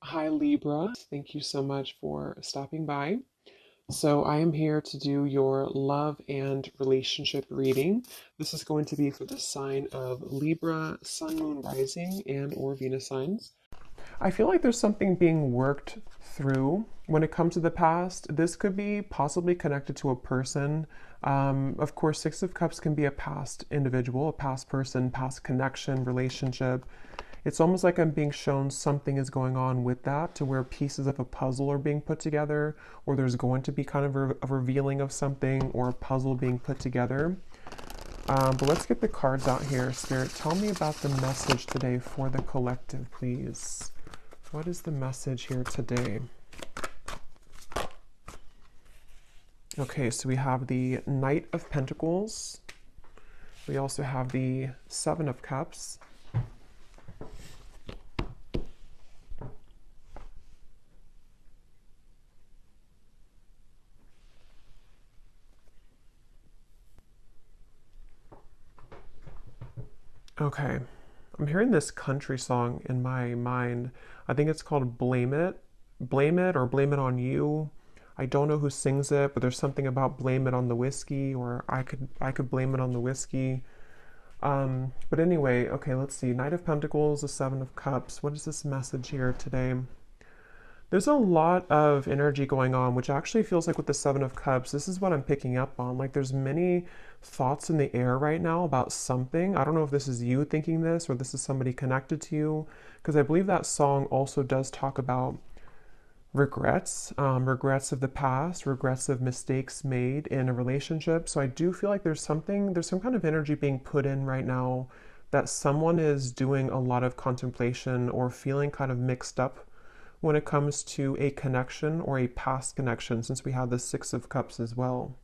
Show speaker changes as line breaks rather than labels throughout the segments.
Hi, Libra. Thank you so much for stopping by. So, I am here to do your love and relationship reading. This is going to be for the sign of Libra, Sun, Moon, Rising, and or Venus signs. I feel like there's something being worked through when it comes to the past. This could be possibly connected to a person. Of course, Six of Cups can be a past individual, a past person, past connection, relationship. It's almost like I'm being shown something is going on with that, to where pieces of a puzzle are being put together, or there's going to be kind of a revealing of something or a puzzle being put together. But let's get the cards out here. Spirit, tell me about the message today for the collective, please. What is the message here today? Okay, so we have the Knight of Pentacles. We also have the Seven of Cups. Okay, I'm hearing this country song in my mind. I think it's called Blame It or Blame It on You. I don't know who sings it, but there's something about blame it on the whiskey, or I could blame it on the whiskey. But anyway, okay, let's see. Knight of Pentacles, the Seven of Cups. What is this message here today? There's a lot of energy going on, which actually feels like with the Seven of Cups, this is what I'm picking up on. Like there's many thoughts in the air right now about something. I don't know if this is you thinking this or this is somebody connected to you, because I believe that song also does talk about regrets, regrets of the past, regrets of mistakes made in a relationship. So I do feel like there's some kind of energy being put in right now that someone is doing a lot of contemplation or feeling kind of mixed up when it comes to a connection or a past connection, since we have the Six of Cups as well.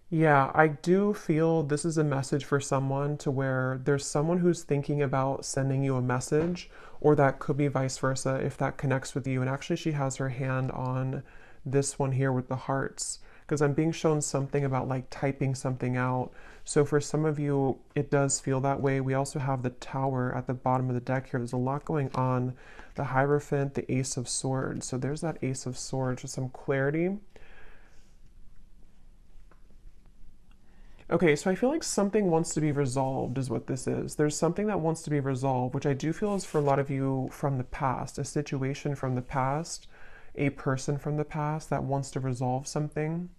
Yeah, I do feel this is a message for someone, to where there's someone who's thinking about sending you a message, or that could be vice versa if that connects with you. And actually, she has her hand on this one here with the hearts, because I'm being shown something about like typing something out. So for some of you, it does feel that way. We also have the Tower at the bottom of the deck here. There's a lot going on. The Hierophant, the Ace of Swords. So there's that Ace of Swords with some clarity. Okay, so I feel like something wants to be resolved, is what this is. There's something that wants to be resolved, which I do feel is for a lot of you from the past, a situation from the past, a person from the past that wants to resolve something.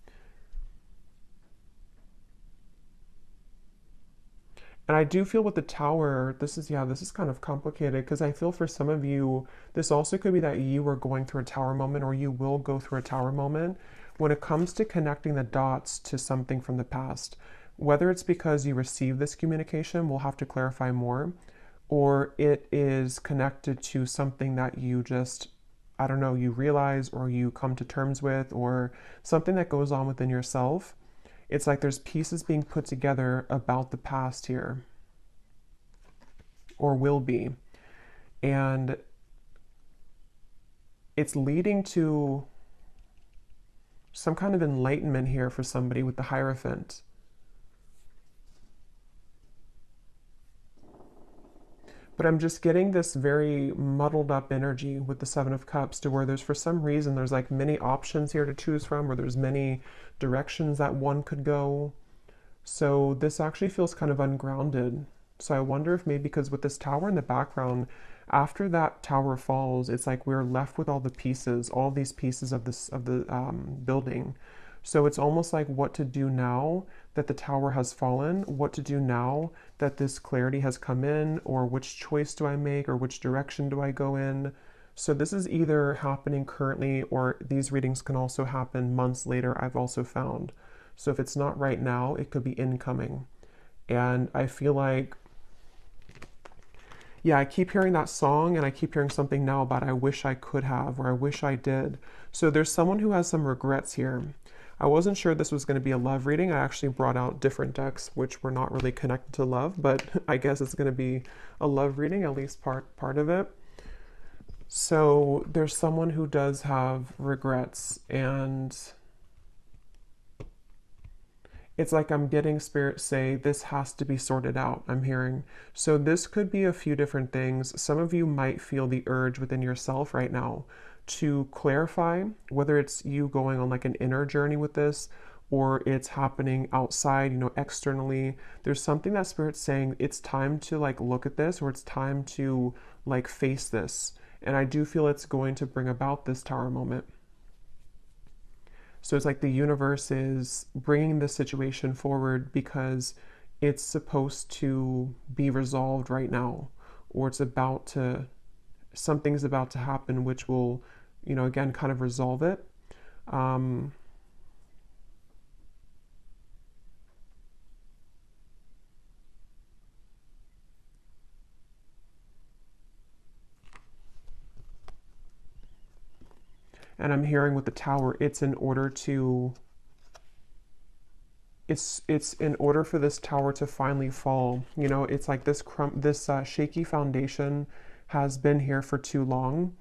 And I do feel with the Tower, this is kind of complicated, because I feel for some of you, this also could be that you were going through a Tower moment, or you will go through a Tower moment when it comes to connecting the dots to something from the past. Whether it's because you received this communication, we'll have to clarify more, or it is connected to something that you just, I don't know, you realize or you come to terms with, or something that goes on within yourself. It's like there's pieces being put together about the past here, or will be. And it's leading to some kind of enlightenment here for somebody with the Hierophant. But I'm just getting this very muddled up energy with the Seven of Cups, to where there's, for some reason, there's like many options here to choose from, or there's many directions that one could go. So this actually feels kind of ungrounded. So I wonder if maybe because with this Tower in the background, after that Tower falls, it's like we're left with all the pieces, all these pieces of the building. So it's almost like what to do now that the Tower has fallen, what to do now that this clarity has come in, or which choice do I make, or which direction do I go in. So this is either happening currently, or these readings can also happen months later, I've also found. So if it's not right now, it could be incoming. And I feel like, yeah, I keep hearing that song, and I keep hearing something now about I wish I could have, or I wish I did. So there's someone who has some regrets here. I wasn't sure this was going to be a love reading. I actually brought out different decks, which were not really connected to love, but I guess it's going to be a love reading, at least part of it. So there's someone who does have regrets, and It's like I'm getting spirit say this has to be sorted out, I'm hearing. So this could be a few different things. Some of you might feel the urge within yourself right now to clarify whether it's you going on like an inner journey with this or it's happening outside, you know, externally. There's something that spirit's saying it's time to like look at this, or it's time to like face this. And I do feel it's going to bring about this Tower moment. So it's like the universe is bringing this situation forward because it's supposed to be resolved right now, or it's about to, something's about to happen which will, you know, again, kind of resolve it. And I'm hearing with the Tower, it's in order to, it's in order for this tower to finally fall. You know, it's like this shaky foundation has been here for too long,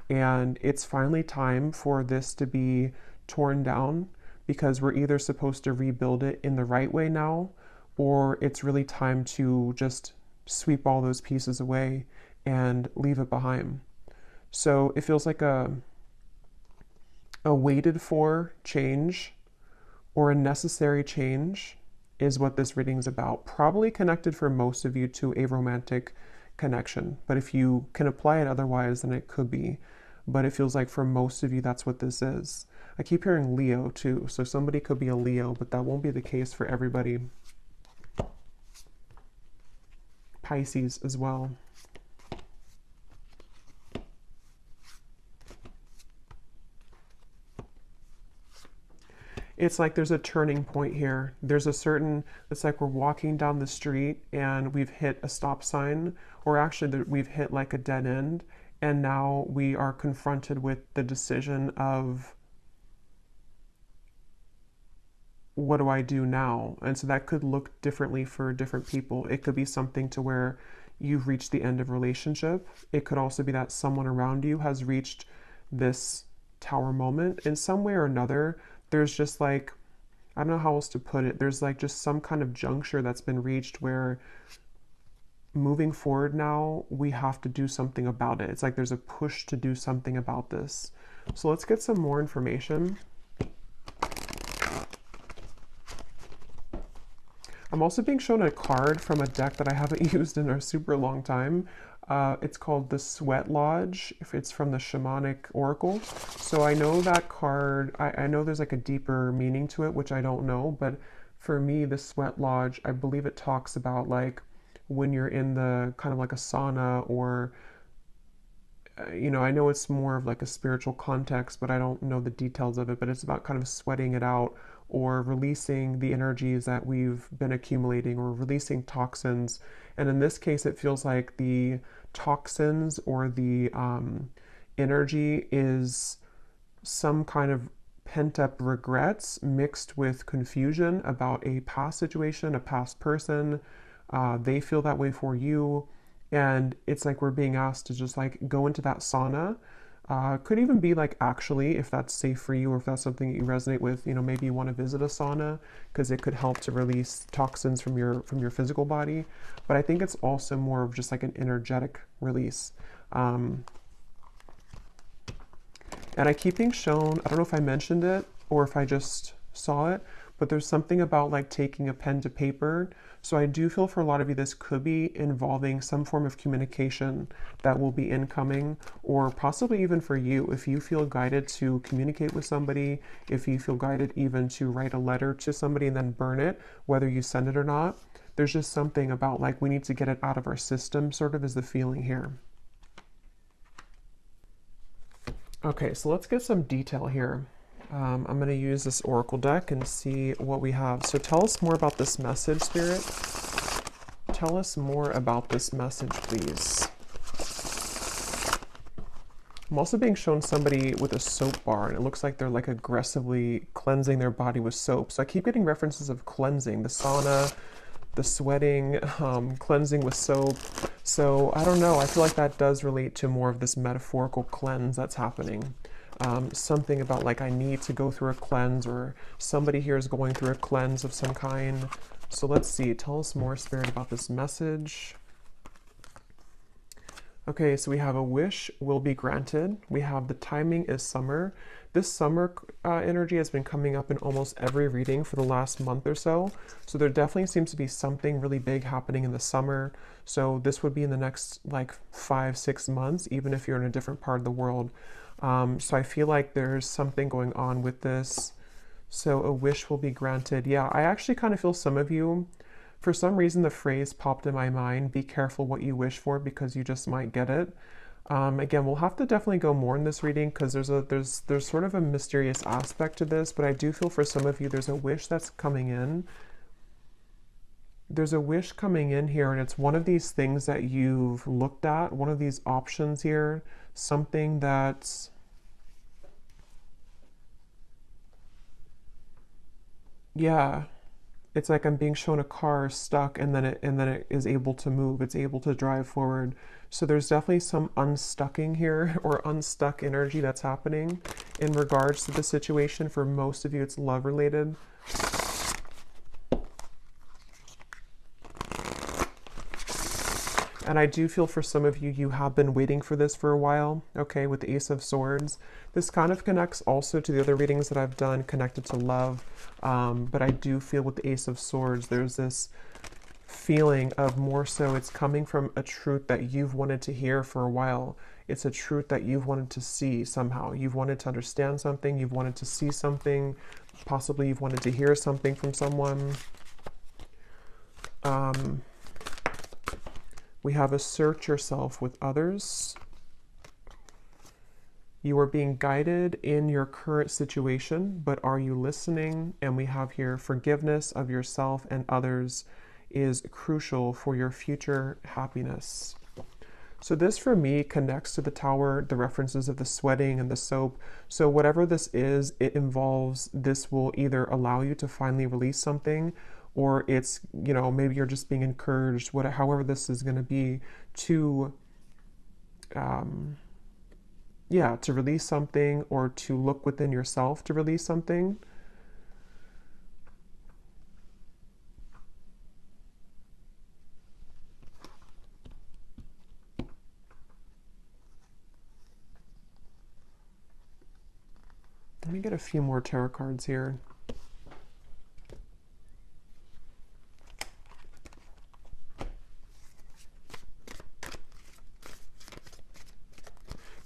and it's finally time for this to be torn down, because we're either supposed to rebuild it in the right way now, or it's really time to just sweep all those pieces away and leave it behind. So it feels like a waited for change, or a necessary change, is what this reading's about. Probably connected for most of you to a romantic connection, but if you can apply it otherwise, then it could be. But it feels like for most of you, that's what this is. I keep hearing Leo too, so somebody could be a Leo, but that won't be the case for everybody. Pisces as well. It's like there's a turning point here. There's a certain, it's like we're walking down the street and we've hit a stop sign, or actually we've hit like a dead end, and now we are confronted with the decision of, what do I do now? And so that could look differently for different people. It could be something to where you've reached the end of relationship. It could also be that someone around you has reached this Tower moment in some way or another. There's just like, I don't know how else to put it. There's like just some kind of juncture that's been reached where moving forward now, we have to do something about it. It's like there's a push to do something about this. So let's get some more information. I'm also being shown a card from a deck that I haven't used in a super long time. It's called the Sweat Lodge. If it's from the Shamanic Oracle. So I know that card, I know there's like a deeper meaning to it, which I don't know, but for me, the Sweat Lodge, I believe it talks about like when you're in the kind of like a sauna, or you know, I know it's more of like a spiritual context, but I don't know the details of it, but it's about kind of sweating it out, or releasing the energies that we've been accumulating, or releasing toxins. And in this case, it feels like the toxins, or the energy, is some kind of pent up regrets mixed with confusion about a past situation, a past person. They feel that way for you. And it's like we're being asked to just like go into that sauna. Could even be like, actually, if that's safe for you, or if that's something that you resonate with, you know, maybe you want to visit a sauna, because it could help to release toxins from your physical body. But I think it's also more of just like an energetic release. And I keep being shown, I don't know if I mentioned it or if I just saw it, but there's something about like taking a pen to paper. So I do feel for a lot of you, this could be involving some form of communication that will be incoming, or possibly even for you, if you feel guided to communicate with somebody, if you feel guided even to write a letter to somebody and then burn it, whether you send it or not. There's just something about like we need to get it out of our system, sort of is the feeling here. Okay, so let's get some detail here. I'm going to use this oracle deck and see what we have. So tell us more about this message, Spirit. Tell us more about this message, please. I'm also being shown somebody with a soap bar, and it looks like they're like aggressively cleansing their body with soap. So I keep getting references of cleansing, the sauna, the sweating, cleansing with soap. So I don't know, I feel like that does relate to more of this metaphorical cleanse that's happening. something about like I need to go through a cleanse, or somebody here is going through a cleanse of some kind. So let's see, tell us more, Spirit, about this message. Okay, so we have a wish will be granted. We have the timing is summer. This summer energy has been coming up in almost every reading for the last month or so. So there definitely seems to be something really big happening in the summer. So this would be in the next like 5-6 months, even if you're in a different part of the world. So I feel like there's something going on with this. So a wish will be granted. Yeah, I actually kind of feel some of you, for some reason, the phrase popped in my mind, be careful what you wish for because you just might get it. Again, we'll have to definitely go more in this reading because there's sort of a mysterious aspect to this, but I do feel for some of you there's a wish that's coming in. There's a wish coming in here, and it's one of these things that you've looked at, one of these options here, something that's, yeah, it's like I'm being shown a car stuck, and then it is able to move. It's able to drive forward. So there's definitely some unstucking here, or unstuck energy that's happening in regards to the situation. For most of you, it's love related. And I do feel for some of you, you have been waiting for this for a while, okay, with the Ace of Swords. This kind of connects also to the other readings that I've done connected to love. But I do feel with the Ace of Swords, there's this feeling of more so it's coming from a truth that you've wanted to hear for a while. It's a truth that you've wanted to see somehow. You've wanted to understand something. You've wanted to see something. Possibly you've wanted to hear something from someone. We have assert yourself with others. You are being guided in your current situation, but are you listening? And we have here forgiveness of yourself and others is crucial for your future happiness. So this for me connects to the Tower, the references of the sweating and the soap. So whatever this is, it involves, this will either allow you to finally release something, or it's, you know, maybe you're just being encouraged, however this is going to be, to, yeah, to release something, or to look within yourself to release something. Let me get a few more tarot cards here.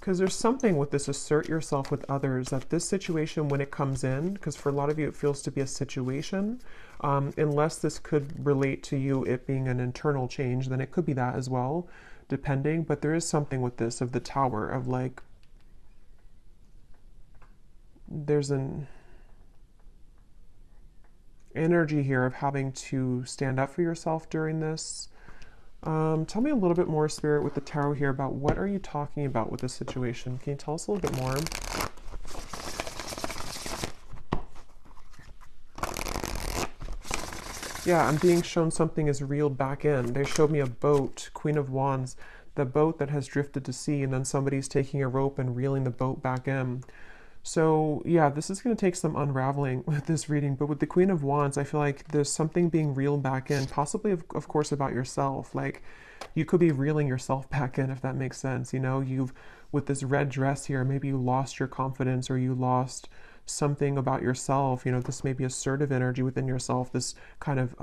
Because there's something with this assert yourself with others, that this situation, when it comes in, because for a lot of you it feels to be a situation, unless this could relate to you, it being an internal change, then it could be that as well, depending. But there is something with this of the Tower, of like, there's an energy here of having to stand up for yourself during this. Tell me a little bit more, Spirit, with the Tarot here about what are you talking about with this situation? Can you tell us a little bit more? Yeah, I'm being shown something is reeled back in. They showed me a boat, Queen of Wands, the boat that has drifted to sea, and then somebody's taking a rope and reeling the boat back in. So yeah, this is going to take some unraveling with this reading, but with the Queen of Wands, I feel like there's something being reeled back in, possibly of course about yourself. Like you could be reeling yourself back in, if that makes sense. You know, you've, with this red dress here, maybe you lost your confidence, or you lost something about yourself. You know, this may be assertive energy within yourself, this kind of,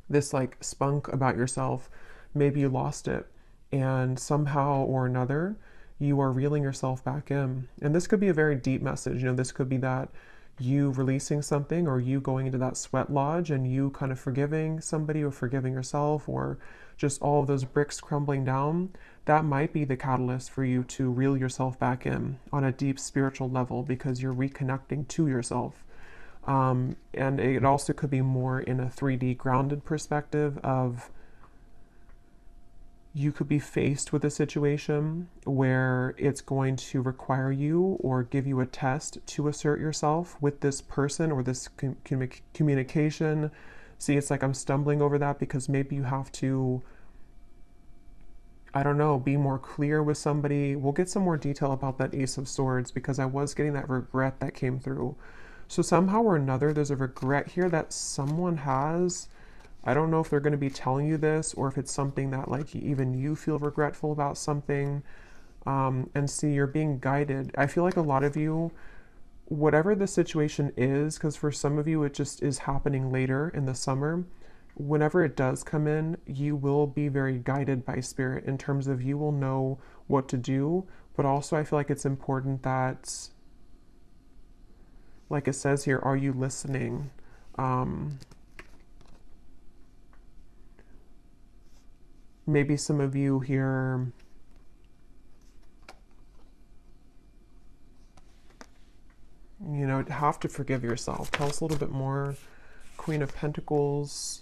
this like spunk about yourself. Maybe you lost it, and somehow or another, you are reeling yourself back in. And this could be a very deep message. You know, this could be that you releasing something, or you going into that sweat lodge and you kind of forgiving somebody, or forgiving yourself, or just all of those bricks crumbling down. That might be the catalyst for you to reel yourself back in on a deep spiritual level, because you're reconnecting to yourself. And it also could be more in a 3D grounded perspective of, you could be faced with a situation where it's going to require you or give you a test to assert yourself with this person, or this communication. See, it's like I'm stumbling over that because maybe you have to I don't know, be more clear with somebody. We'll get some more detail about that Ace of Swords because I was getting that regret that came through. So somehow or another, there's a regret here that someone has. I don't know if they're going to be telling you this or if it's something that like even you feel regretful about something. And see, you're being guided. I feel like a lot of you, whatever the situation is, because for some of you it just is happening later in the summer, whenever it does come in, you will be very guided by spirit in terms of you will know what to do. But also I feel like it's important that, like it says here, are you listening? Maybe some of you here, you know, have to forgive yourself. Tell us a little bit more. Queen of Pentacles,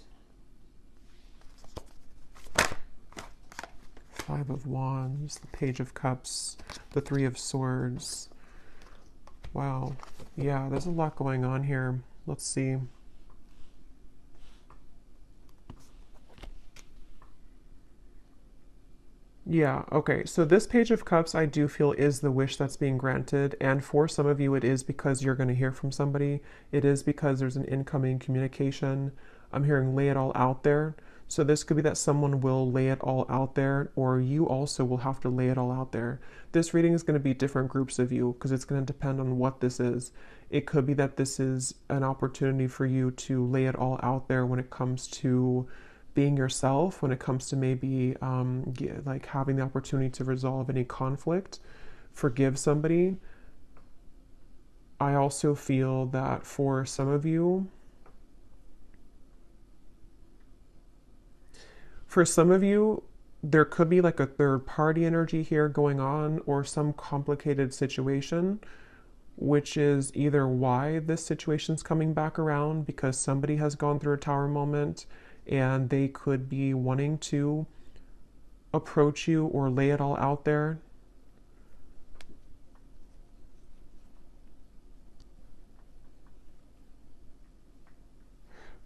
Five of Wands, the Page of Cups, the Three of Swords. Wow. Yeah, there's a lot going on here. Let's see. Yeah, okay. So this Page of Cups, I do feel is the wish that's being granted. And for some of you, it is because you're going to hear from somebody. It is because there's an incoming communication. I'm hearing lay it all out there. So this could be that someone will lay it all out there, or you also will have to lay it all out there. This reading is going to be different groups of you because it's going to depend on what this is. It could be that this is an opportunity for you to lay it all out there when it comes to being yourself, when it comes to maybe like having the opportunity to resolve any conflict, forgive somebody. I also feel that for some of you, there could be like a third party energy here going on or some complicated situation, which is either why this situation's coming back around because somebody has gone through a tower moment and they could be wanting to approach you or lay it all out there.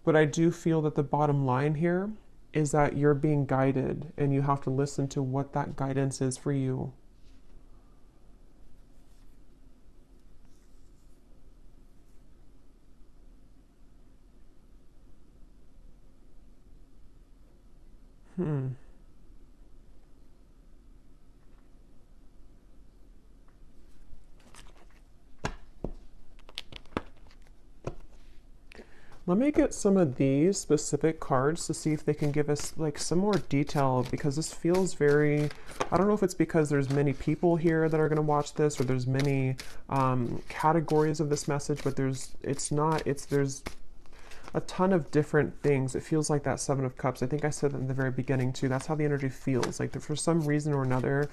But I do feel that the bottom line here is that you're being guided and you have to listen to what that guidance is for you. Let me get some of these specific cards to see if they can give us like some more detail because this feels very, I don't know if it's because there's many people here that are going to watch this or there's many categories of this message, but there's a ton of different things. It feels like that Seven of Cups. I think I said that in the very beginning too. That's how the energy feels. Like for some reason or another,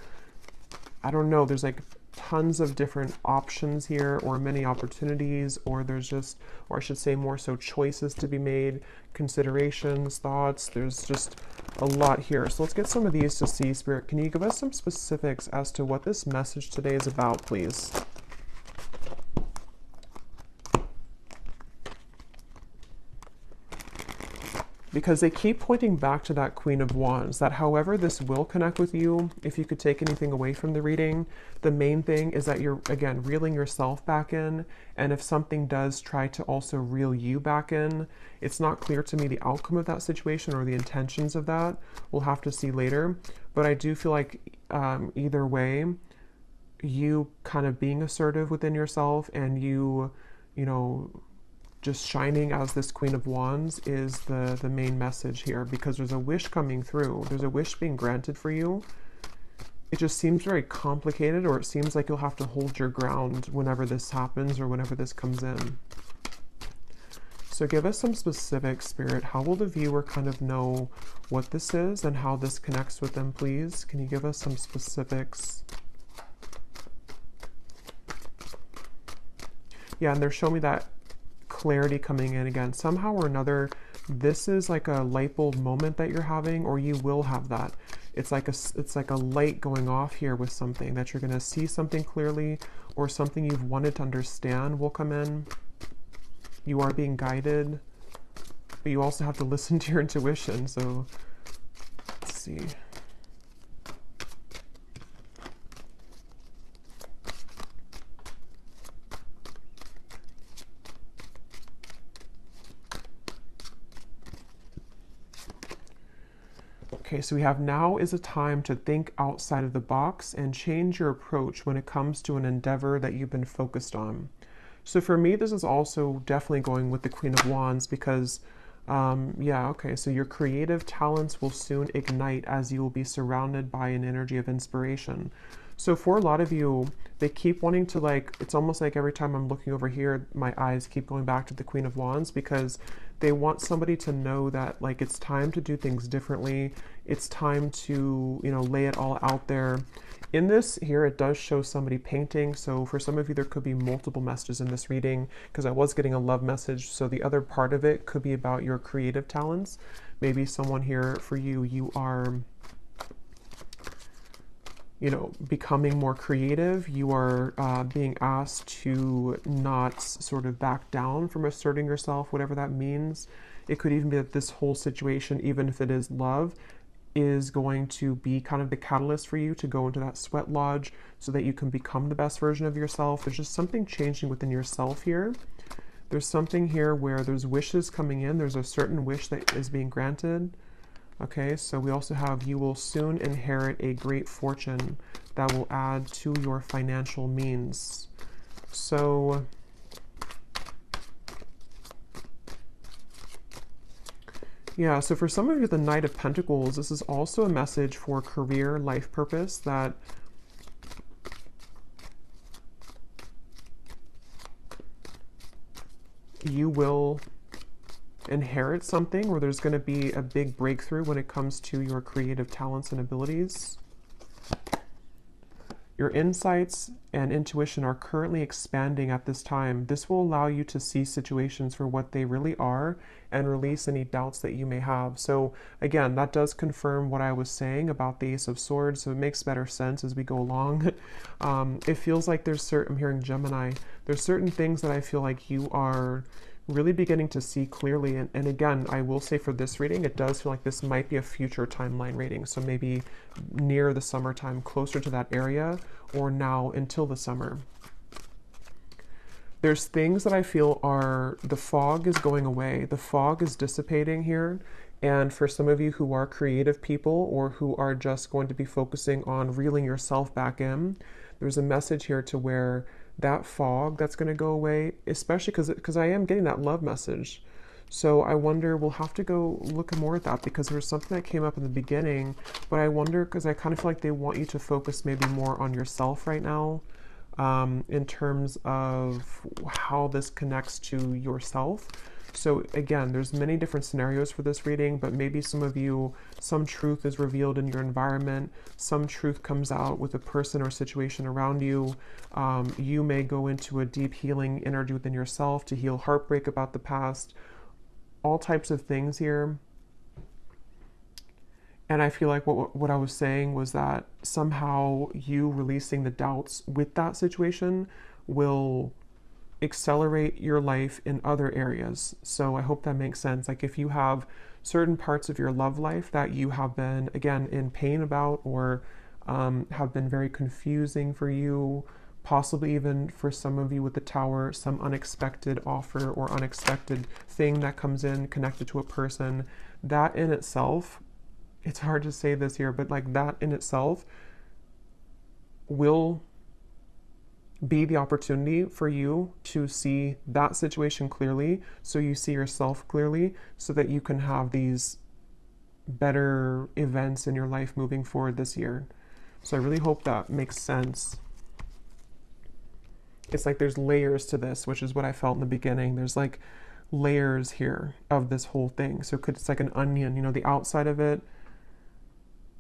I don't know, there's like tons of different options here or many opportunities or there's just, or I should say more so choices to be made, considerations, thoughts. There's just a lot here. So let's get some of these to see. Spirit, can you give us some specifics as to what this message today is about, please? Because they keep pointing back to that Queen of Wands, that however this will connect with you, if you could take anything away from the reading, the main thing is that you're, again, reeling yourself back in, and if something does try to also reel you back in, it's not clear to me the outcome of that situation or the intentions of that. We'll have to see later, but I do feel like either way, you kind of being assertive within yourself and you know, just shining as this Queen of Wands is the main message here because there's a wish coming through. There's a wish being granted for you. It just seems very complicated or it seems like you'll have to hold your ground whenever this happens or whenever this comes in. So give us some specific, Spirit. How will the viewer kind of know what this is and how this connects with them, please? Can you give us some specifics? Yeah, and they're showing me that clarity coming in again. Somehow or another, this is like a light bulb moment that you're having, or you will have that. It's like a light going off here with something that you're going to see something clearly, or something you've wanted to understand will come in. You are being guided, but you also have to listen to your intuition. So let's see. Okay, so we have now is a time to think outside of the box and change your approach when it comes to an endeavor that you've been focused on. So for me, this is also definitely going with the Queen of Wands because, yeah, okay, so your creative talents will soon ignite as you will be surrounded by an energy of inspiration. So for a lot of you, they keep wanting to like, it's almost like every time I'm looking over here, my eyes keep going back to the Queen of Wands because they want somebody to know that like it's time to do things differently. It's time to, you know, lay it all out there. In this here, it does show somebody painting. So for some of you, there could be multiple messages in this reading because I was getting a love message. So the other part of it could be about your creative talents. Maybe someone here for you, you are, you know, becoming more creative. You are being asked to not sort of back down from asserting yourself, whatever that means. It could even be that this whole situation, even if it is love, is going to be kind of the catalyst for you to go into that sweat lodge so that you can become the best version of yourself. There's just something changing within yourself here. There's something here where there's wishes coming in. There's a certain wish that is being granted. Okay, so we also have you will soon inherit a great fortune that will add to your financial means. So yeah, so for some of you, the Knight of Pentacles, this is also a message for career, life purpose, that you will inherit something where there's going to be a big breakthrough when it comes to your creative talents and abilities. Your insights and intuition are currently expanding at this time. This will allow you to see situations for what they really are and release any doubts that you may have. So again, that does confirm what I was saying about the Ace of Swords, so it makes better sense as we go along. It feels like there's certain, I'm hearing Gemini, there's certain things that I feel like you are really beginning to see clearly. And again, I will say for this reading, it does feel like this might be a future timeline reading. So maybe near the summertime, closer to that area, or now until the summer. There's things that I feel are, the fog is going away. The fog is dissipating here. And for some of you who are creative people or who are just going to be focusing on reeling yourself back in, there's a message here to where that fog that's going to go away, especially because I am getting that love message. So I wonder, we'll have to go look more at that because there's something that came up in the beginning, but I wonder, because I kind of feel like they want you to focus maybe more on yourself right now, in terms of how this connects to yourself. So again, there's many different scenarios for this reading, but maybe some of you, some truth is revealed in your environment, some truth comes out with a person or situation around you. You may go into a deep healing energy within yourself to heal heartbreak about the past, all types of things here. And I feel like what I was saying was that somehow you releasing the doubts with that situation will accelerate your life in other areas. So I hope that makes sense. Like if you have certain parts of your love life that you have been, again, in pain about, or have been very confusing for you, possibly even for some of you with the Tower, some unexpected offer or unexpected thing that comes in connected to a person, that in itself, it's hard to say this here, but like that in itself will be the opportunity for you to see that situation clearly, so you see yourself clearly, so that you can have these better events in your life moving forward this year. So I really hope that makes sense. It's like there's layers to this, which is what I felt in the beginning. There's like layers here of this whole thing. So it's like an onion, you know, the outside of it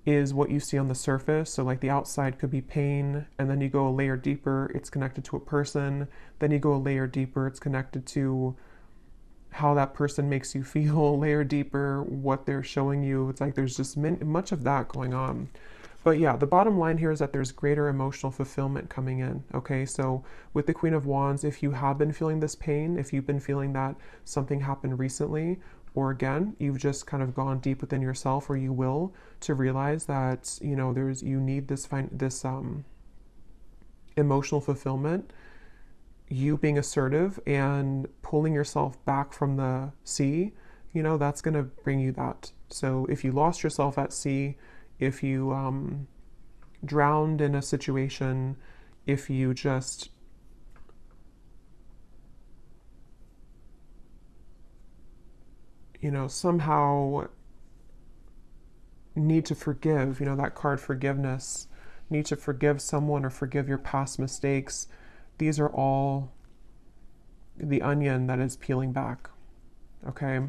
is what you see on the surface. So like the outside could be pain, and then you go a layer deeper, it's connected to a person. Then you go a layer deeper, it's connected to how that person makes you feel, a layer deeper, what they're showing you. It's like there's just much of that going on. But yeah, the bottom line here is that there's greater emotional fulfillment coming in, okay? So with the Queen of Wands, if you have been feeling this pain, if you've been feeling that something happened recently, or again, you've just kind of gone deep within yourself, or you will, to realize that, you know, you need this emotional fulfillment, you being assertive and pulling yourself back from the sea you know, that's going to bring you that. So if you lost yourself at sea, if you drowned in a situation, if you just somehow need to forgive, that card forgiveness, need to forgive someone or forgive your past mistakes. These are all the onion that is peeling back. Okay.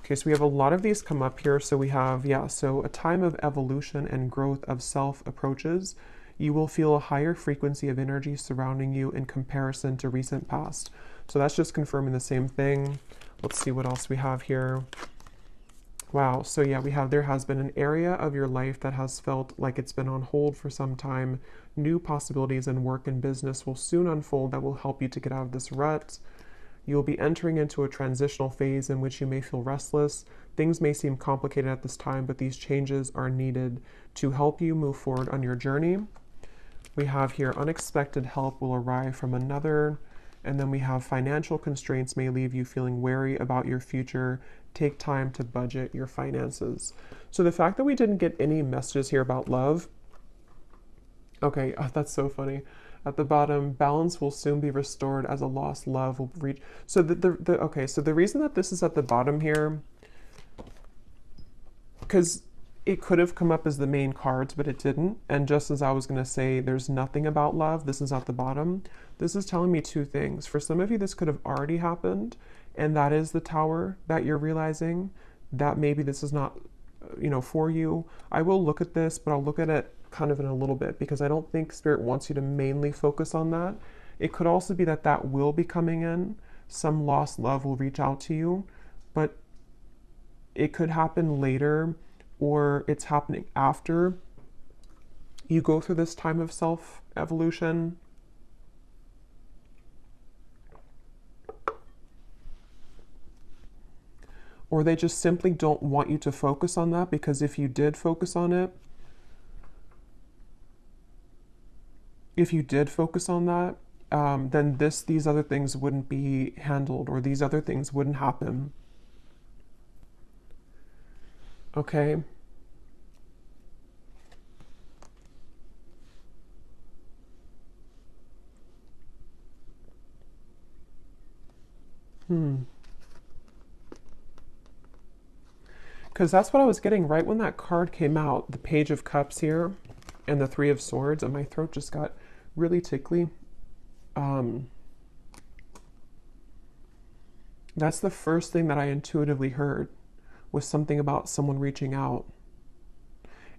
Okay, so we have a lot of these come up here. So we have, so a time of evolution and growth of self approaches. You will feel a higher frequency of energy surrounding you in comparison to recent past. So that's just confirming the same thing. Let's see what else we have here. Wow, so yeah, we have, there has been an area of your life that has felt like it's been on hold for some time. New possibilities in work and business will soon unfold that will help you to get out of this rut. You'll be entering into a transitional phase in which you may feel restless. Things may seem complicated at this time, but these changes are needed to help you move forward on your journey. We have here, unexpected help will arrive from another. And then we have, financial constraints may leave you feeling wary about your future. Take time to budget your finances. So the fact that we didn't get any messages here about love. Okay, that's so funny. At the bottom, balance will soon be restored as a lost love will reach. So okay, so the reason that this is at the bottom here, because it could have come up as the main cards, but it didn't. And just as I was going to say, there's nothing about love, this is at the bottom. This is telling me two things. For some of you, this could have already happened, and that is the Tower that you're realizing that maybe this is not, for you. I will look at this, but I'll look at it kind of in a little bit, because I don't think Spirit wants you to mainly focus on that. It could also be that that will be coming in. Some lost love will reach out to you, but it could happen later, or it's happening after you go through this time of self-evolution. Or they just simply don't want you to focus on that, because if you did focus on it, then these other things wouldn't be handled, or these other things wouldn't happen. Okay. Because that's what I was getting right when that card came out, the Page of Cups here and the Three of Swords, and my throat just got really tickly. That's the first thing that I intuitively heard, was something about someone reaching out.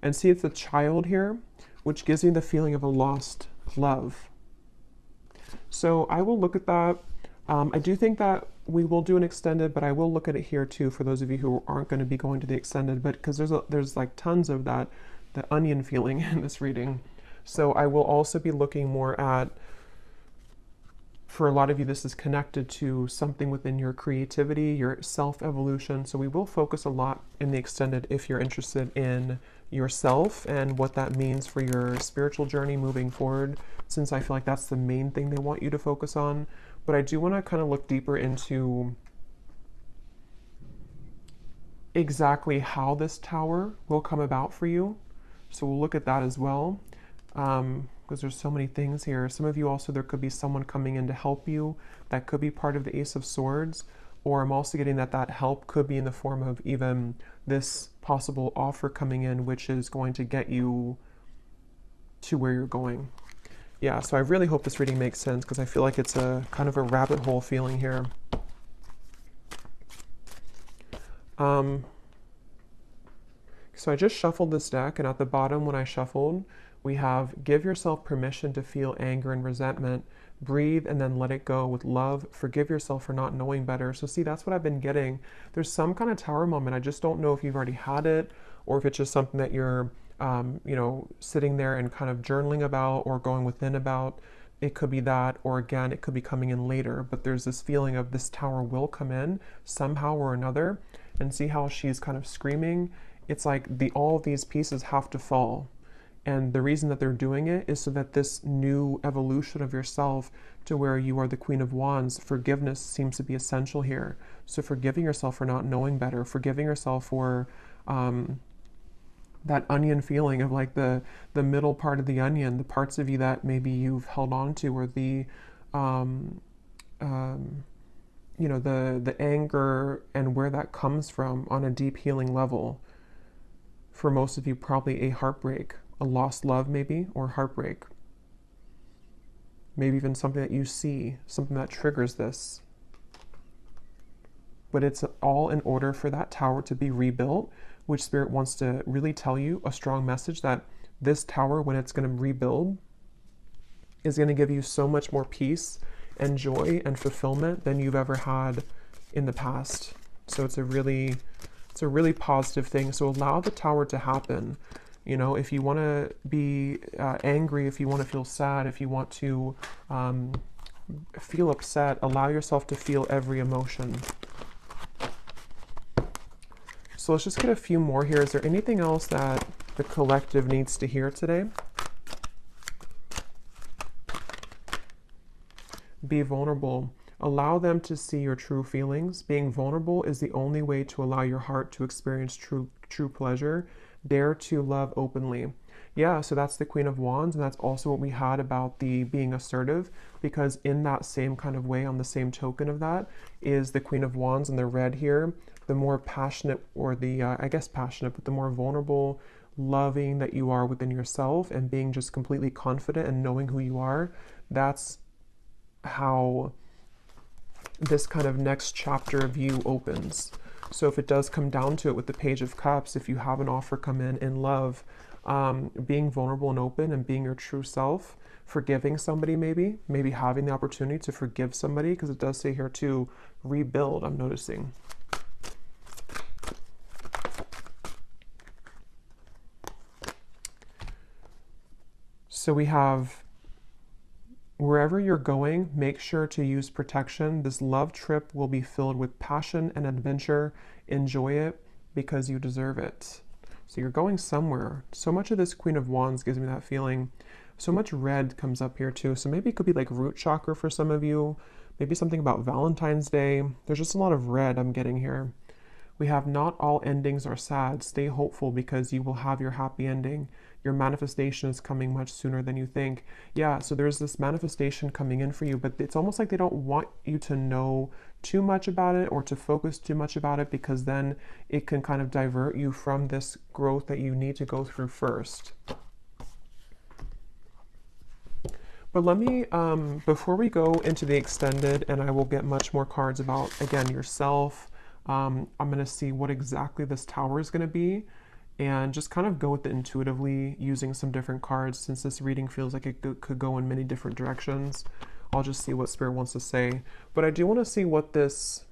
And see, it's a child here, which gives me the feeling of a lost love. So I will look at that. I do think that we will do an extended, but I will look at it here too for those of you who aren't going to be going to the extended, but because there's like tons of that, the onion feeling in this reading. So I will also be looking more at, for a lot of you, this is connected to something within your creativity, your self-evolution. So we will focus a lot in the extended if you're interested in yourself and what that means for your spiritual journey moving forward, since I feel like that's the main thing they want you to focus on. But I do want to kind of look deeper into exactly how this Tower will come about for you. So we'll look at that as well, because there's so many things here. Some of you also, there could be someone coming in to help you. That could be part of the Ace of Swords. Or I'm also getting that help could be in the form of even this possible offer coming in, which is going to get you to where you're going. Yeah, so I really hope this reading makes sense, because I feel like it's a kind of a rabbit hole feeling here. So I just shuffled this deck, and at the bottom when I shuffled, we have, give yourself permission to feel anger and resentment. Breathe and then let it go with love. Forgive yourself for not knowing better. So see, that's what I've been getting. There's some kind of Tower moment. I just don't know if you've already had it, or if it's just something that you're sitting there and kind of journaling about or going within about. It could be that, or again, it could be coming in later, but there's this feeling of this Tower will come in somehow or another. And see how she's kind of screaming? It's like all of these pieces have to fall And the reason that they're doing it is so that this new evolution of yourself to where you are the Queen of Wands, forgiveness seems to be essential here. So forgiving yourself for not knowing better, forgiving yourself for that onion feeling of like the middle part of the onion, the parts of you that maybe you've held on to, or the you know, the anger and where that comes from on a deep healing level. For most of you, probably a heartbreak, a lost love maybe, or heartbreak. Maybe even something that you see, something that triggers this. But it's all in order for that tower to be rebuilt, which Spirit wants to really tell you a strong message that this tower, when it's going to rebuild, is going to give you so much more peace and joy and fulfillment than you've ever had in the past. So it's a really positive thing. So allow the tower to happen. You know, if you want to be angry, if you want to feel sad, if you want to feel upset, allow yourself to feel every emotion. So let's just get a few more here. Is there anything else that the collective needs to hear today? Be vulnerable. Allow them to see your true feelings. Being vulnerable is the only way to allow your heart to experience true pleasure. Dare to love openly. Yeah, so that's the Queen of Wands, and that's also what we had about the being assertive, because in that same kind of way, on the same token of that, is the Queen of Wands in the red here. The more passionate, or the, I guess passionate, but the more vulnerable, loving that you are within yourself, and being just completely confident and knowing who you are, that's how this kind of next chapter of you opens. So if it does come down to it with the Page of Cups, if you have an offer come in love, being vulnerable and open and being your true self, forgiving somebody, maybe having the opportunity to forgive somebody, because it does say here to rebuild, I'm noticing. So we have, wherever you're going, make sure to use protection. This love trip will be filled with passion and adventure. Enjoy it because you deserve it. So you're going somewhere. So much of this Queen of Wands gives me that feeling. So much red comes up here too. So maybe it could be like root chakra for some of you. Maybe something about Valentine's Day. There's just a lot of red I'm getting here. We have not all endings are sad. Stay hopeful because you will have your happy ending. Your manifestation is coming much sooner than you think. Yeah, so there's this manifestation coming in for you, but it's almost like they don't want you to know too much about it or to focus too much about it, because then it can kind of divert you from this growth that you need to go through first. But let me, before we go into the extended, and I will get much more cards about, again, yourself, I'm going to see what exactly this tower is going to be, and just kind of go with it intuitively using some different cards, since this reading feels like it could go in many different directions. I'll just see what Spirit wants to say. But I do want to see what this...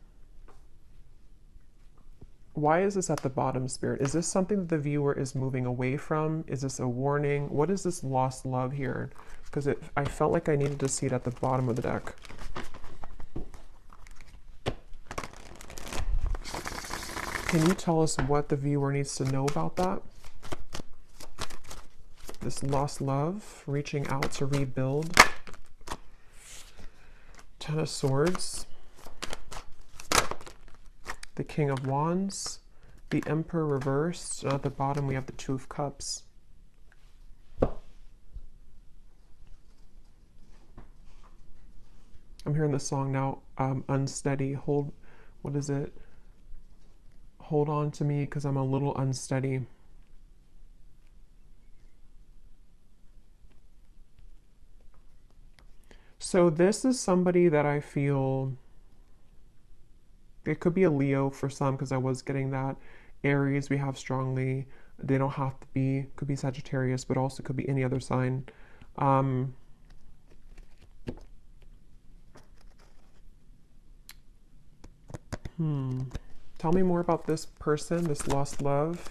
Why is this at the bottom, Spirit? Is this something that the viewer is moving away from? Is this a warning? What is this lost love here? Because I felt like I needed to see it at the bottom of the deck. Can you tell us what the viewer needs to know about that? This lost love, reaching out to rebuild. Ten of Swords. The King of Wands. The Emperor reversed. And at the bottom we have the Two of Cups. I'm hearing the song now, Unsteady. Hold, what is it? Hold on to me because I'm a little unsteady. So this is somebody that I feel, it could be a Leo for some, because I was getting that. Aries we have strongly. They don't have to be, could be Sagittarius, but also could be any other sign. Tell me more about this person, this lost love.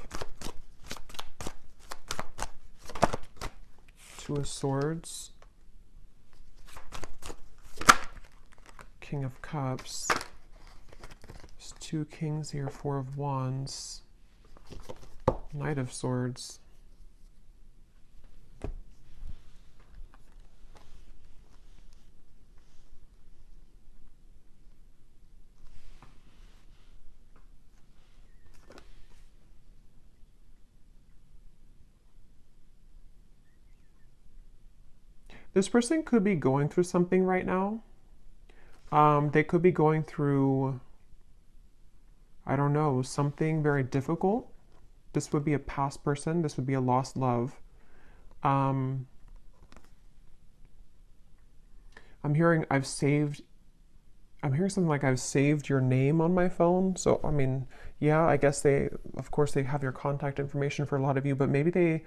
Two of Swords. King of Cups. There's two kings here, Four of Wands. Knight of Swords. This person could be going through something right now. They could be going through, I don't know, something very difficult. This would be a past person. This would be a lost love. Um, I'm hearing I'm hearing something like I've saved your name on my phone. So, I mean, yeah, I guess of course, they have your contact information for a lot of you, but maybe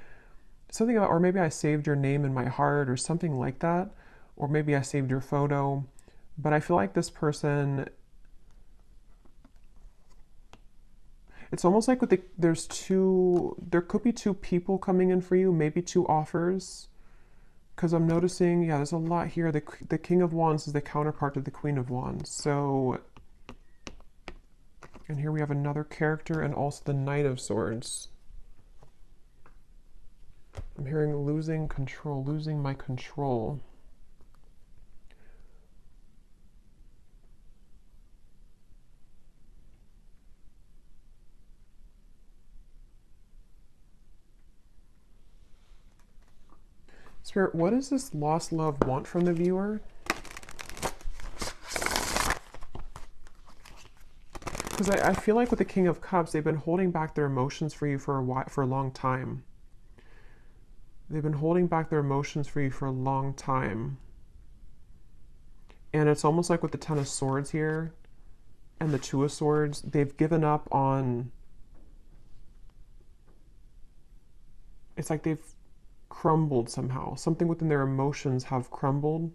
something about, or maybe I saved your name in my heart or something like that. Or maybe I saved your photo. But I feel like this person, it's almost like there could be two people coming in for you, maybe two offers. Because I'm noticing, yeah, there's a lot here. The King of Wands is the counterpart to the Queen of Wands. So, and here we have another character and also the Knight of Swords. I'm hearing losing control, losing my control. Spirit, what does this lost love want from the viewer? Because I feel like with the King of Cups, they've been holding back their emotions for you for a long time. They've been holding back their emotions for you for a long time. And it's almost like with the Ten of Swords here and the Two of Swords, they've given up on... It's like they've crumbled somehow. Something within their emotions have crumbled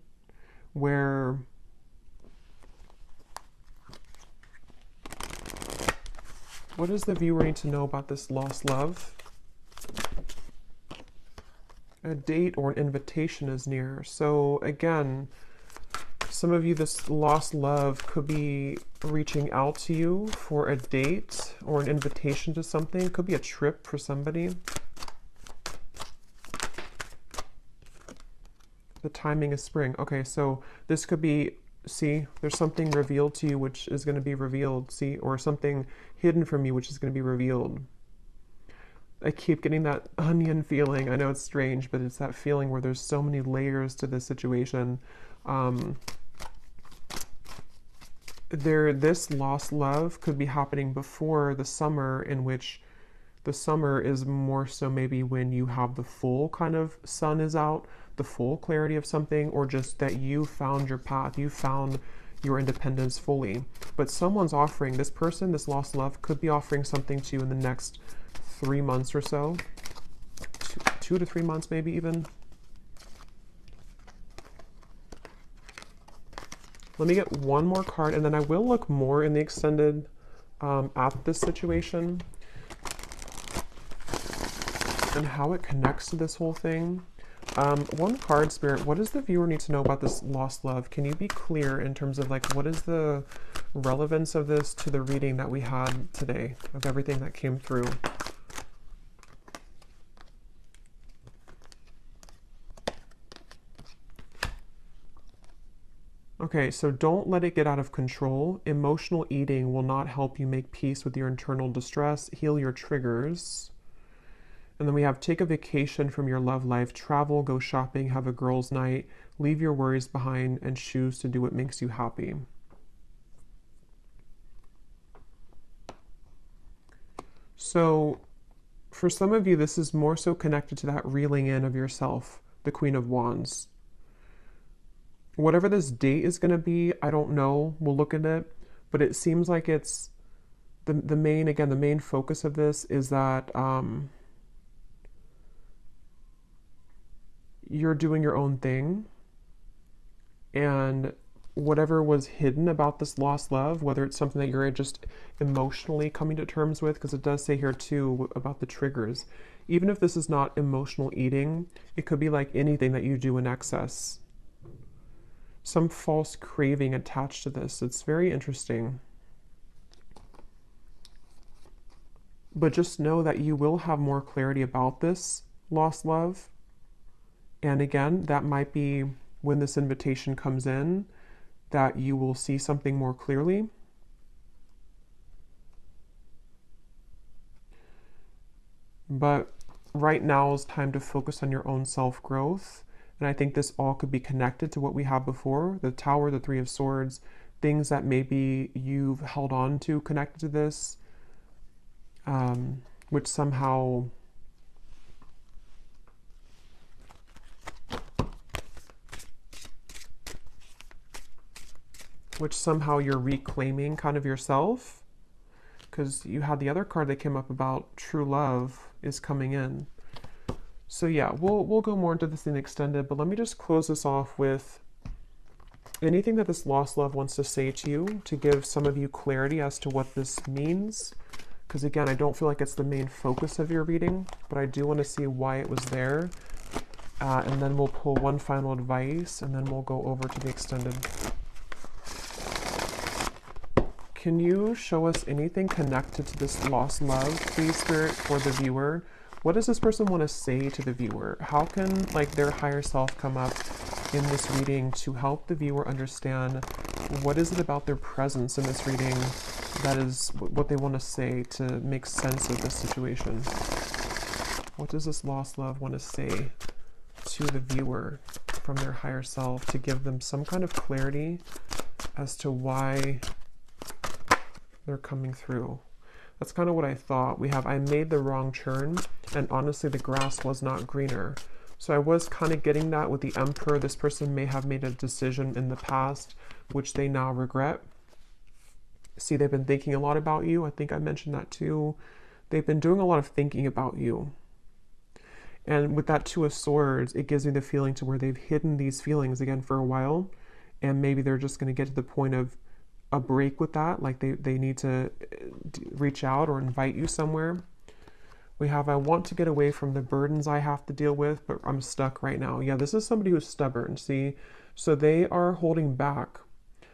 where... What does the viewer need to know about this lost love? A date or an invitation is near. So again, some of you, this lost love could be reaching out to you for a date or an invitation to something. It could be a trip for somebody. The timing is spring. Okay, so this could be, see, there's something revealed to you which is going to be revealed, see, or something hidden from you which is going to be revealed. I keep getting that onion feeling. I know it's strange, but it's that feeling where there's so many layers to this situation. This lost love could be happening before the summer, in which the summer is more so maybe when you have the full kind of sun is out, the full clarity of something, or just that you found your path, you found your independence fully. But someone's offering, this person, this lost love, could be offering something to you in the next 3 months or so. 2 to 3 months maybe even. Let me get one more card, and then I will look more in the extended at this situation and how it connects to this whole thing. One card, Spirit, what does the viewer need to know about this lost love? Can you be clear in terms of like, what is the relevance of this to the reading that we had today, of everything that came through? Okay, so don't let it get out of control. Emotional eating will not help you make peace with your internal distress, heal your triggers. And then we have take a vacation from your love life, travel, go shopping, have a girls' night, leave your worries behind, and choose to do what makes you happy. So for some of you, this is more so connected to that reeling in of yourself, the Queen of Wands. Whatever this date is going to be, I don't know. We'll look at it. But it seems like it's the main focus of this is that you're doing your own thing. And whatever was hidden about this lost love, whether it's something that you're just emotionally coming to terms with, because it does say here too about the triggers. Even if this is not emotional eating, it could be like anything that you do in excess. Some false craving attached to this. It's very interesting. But just know that you will have more clarity about this lost love. And again, that might be when this invitation comes in, that you will see something more clearly. But right now is time to focus on your own self-growth And I think this all could be connected to what we have before, the Tower, the Three of Swords, things that maybe you've held on to connected to this, which somehow you're reclaiming kind of yourself, because you had the other card that came up about true love is coming in. So yeah, we'll go more into this in extended, but let me just close this off with anything that this lost love wants to say to you, to give some of you clarity as to what this means. Because again, I don't feel like it's the main focus of your reading, but I do want to see why it was there. And then we'll pull one final advice, and then we'll go over to the extended. Can you show us anything connected to this lost love, please, Spirit, for the viewer? What does this person want to say to the viewer? How can like their higher self come up in this reading to help the viewer understand what is it about their presence in this reading that is what they want to say to make sense of this situation? What does this lost love want to say to the viewer from their higher self to give them some kind of clarity as to why they're coming through? That's kind of what I thought. We have, I made the wrong turn, and honestly, the grass was not greener. So I was kind of getting that with the Emperor. This person may have made a decision in the past, which they now regret. See, they've been thinking a lot about you. I think I mentioned that too. They've been doing a lot of thinking about you. And with that Two of Swords, it gives me the feeling to where they've hidden these feelings again for a while. And maybe they're just going to get to the point of a break with that, like they need to reach out or invite you somewhere. We have, I want to get away from the burdens I have to deal with, but I'm stuck right now. Yeah, this is somebody who's stubborn, see? So they are holding back.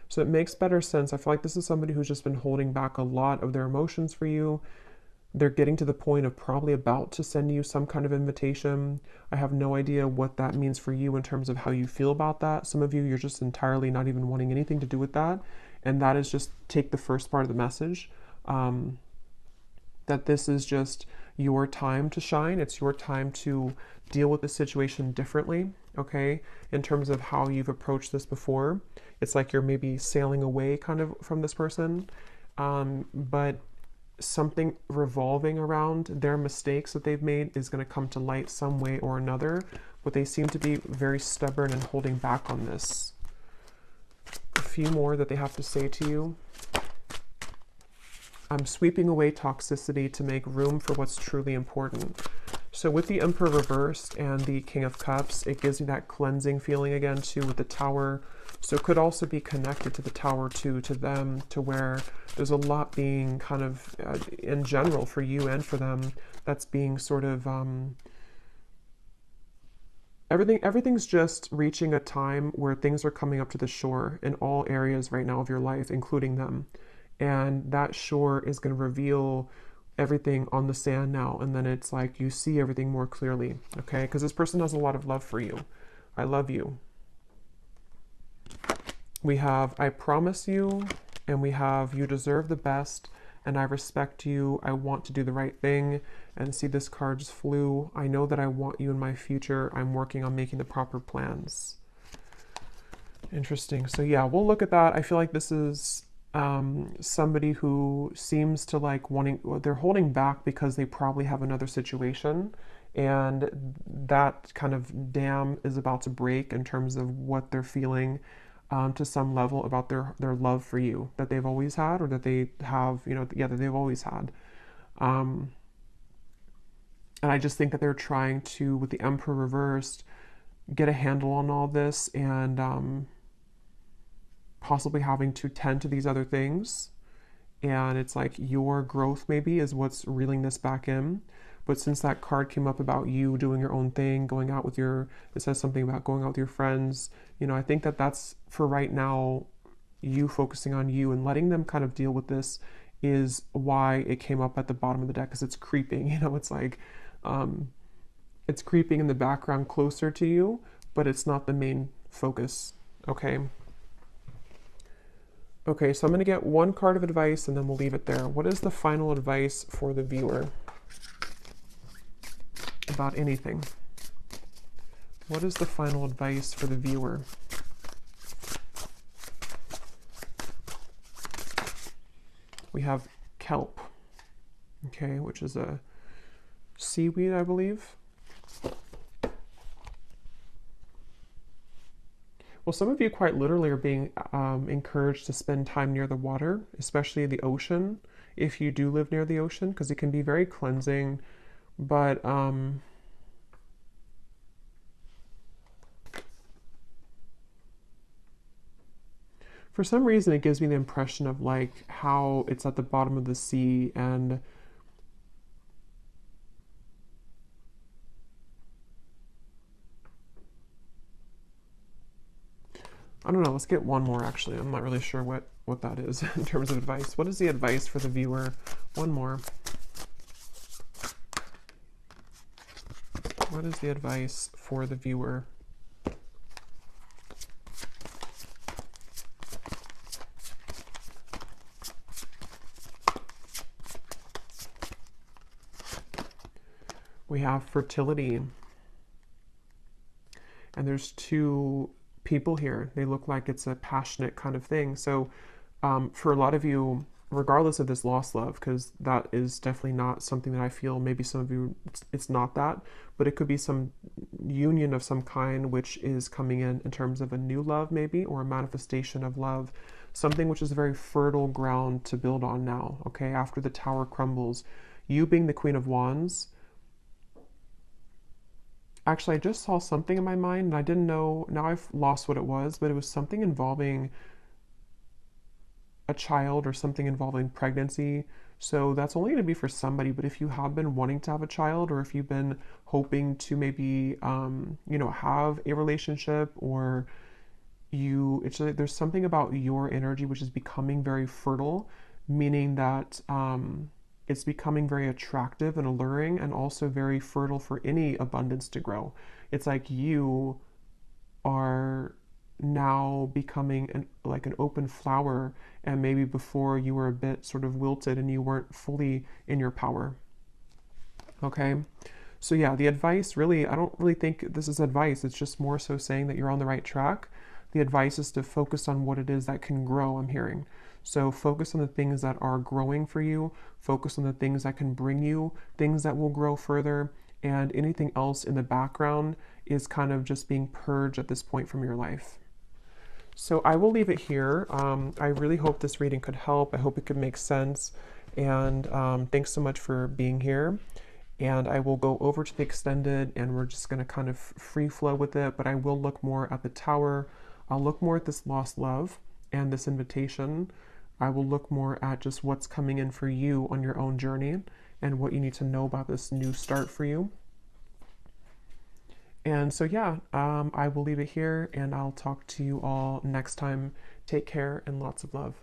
So it makes better sense. I feel like this is somebody who's just been holding back a lot of their emotions for you. They're getting to the point of probably about to send you some kind of invitation. I have no idea what that means for you in terms of how you feel about that. Some of you, you're just entirely not even wanting anything to do with that. And that is just take the first part of the message, that this is just your time to shine. It's your time to deal with the situation differently, okay? In terms of how you've approached this before. It's like you're maybe sailing away kind of from this person, but something revolving around their mistakes that they've made is going to come to light some way or another, but they seem to be very stubborn and holding back on this. A few more that they have to say to you. I'm sweeping away toxicity to make room for what's truly important. So with the Emperor reversed and the King of Cups, it gives you that cleansing feeling again too with the Tower. So it could also be connected to the Tower too, to them, to where there's a lot being kind of, in general for you and for them, that's being sort of, everything's just reaching a time where things are coming up to the shore in all areas right now of your life, including them. And that shore is going to reveal everything on the sand now. And then it's like you see everything more clearly, okay? Because this person has a lot of love for you. I love you. We have, I promise you, and we have, you deserve the best, and I respect you. I want to do the right thing. And see, this card just flew. I know that I want you in my future. I'm working on making the proper plans. Interesting. So yeah, we'll look at that. I feel like this is somebody who seems to like wanting, they're holding back because they probably have another situation, and that kind of dam is about to break in terms of what they're feeling to some level about their love for you that they've always had, or that they have, you know, yeah, that they've always had. And I just think that they're trying to, with the Emperor reversed, get a handle on all this, and possibly having to tend to these other things. And it's like your growth maybe is what's reeling this back in. But since that card came up about you doing your own thing, going out with your, it says something about going out with your friends, you know, I think that that's for right now, you focusing on you and letting them kind of deal with this is why it came up at the bottom of the deck, because it's creeping, you know, it's like, it's creeping in the background closer to you, but it's not the main focus, okay? Okay, so I'm going to get one card of advice and then we'll leave it there. What is the final advice for the viewer about anything? What is the final advice for the viewer? We have kelp, okay, which is a seaweed, I believe. Well, some of you quite literally are being encouraged to spend time near the water, especially the ocean, if you do live near the ocean, because it can be very cleansing. But for some reason, it gives me the impression of like how it's at the bottom of the sea, and I don't know, let's get one more actually. I'm not really sure what that is in terms of advice. What is the advice for the viewer? One more. What is the advice for the viewer? We have fertility. And there's two people here. They look like it's a passionate kind of thing. So for a lot of you, regardless of this lost love, because that is definitely not something that I feel, maybe some of you, it's not that, but it could be some union of some kind which is coming in terms of a new love maybe, or a manifestation of love, something which is a very fertile ground to build on now, okay, after the tower crumbles. You being the Queen of Wands, actually, I just saw something in my mind and I didn't know, now I've lost what it was, but it was something involving a child or something involving pregnancy. So that's only going to be for somebody, but if you have been wanting to have a child, or if you've been hoping to maybe, you know, have a relationship, or it's like there's something about your energy which is becoming very fertile, meaning that it's becoming very attractive and alluring, and also very fertile for any abundance to grow. It's like you are now becoming like an open flower, and maybe before you were a bit sort of wilted and you weren't fully in your power. Okay, so yeah, the advice really, I don't really think this is advice, it's just more so saying that you're on the right track. The advice is to focus on what it is that can grow, I'm hearing. So focus on the things that are growing for you, focus on the things that can bring you things that will grow further, and anything else in the background is kind of just being purged at this point from your life. So I will leave it here. I really hope this reading could help. I hope it could make sense. And thanks so much for being here. And I will go over to the extended, and we're just going to kind of free flow with it. But I will look more at the tower. I'll look more at this lost love and this invitation. I will look more at just what's coming in for you on your own journey, and what you need to know about this new start for you. And so, yeah, I will leave it here, and I'll talk to you all next time. Take care and lots of love.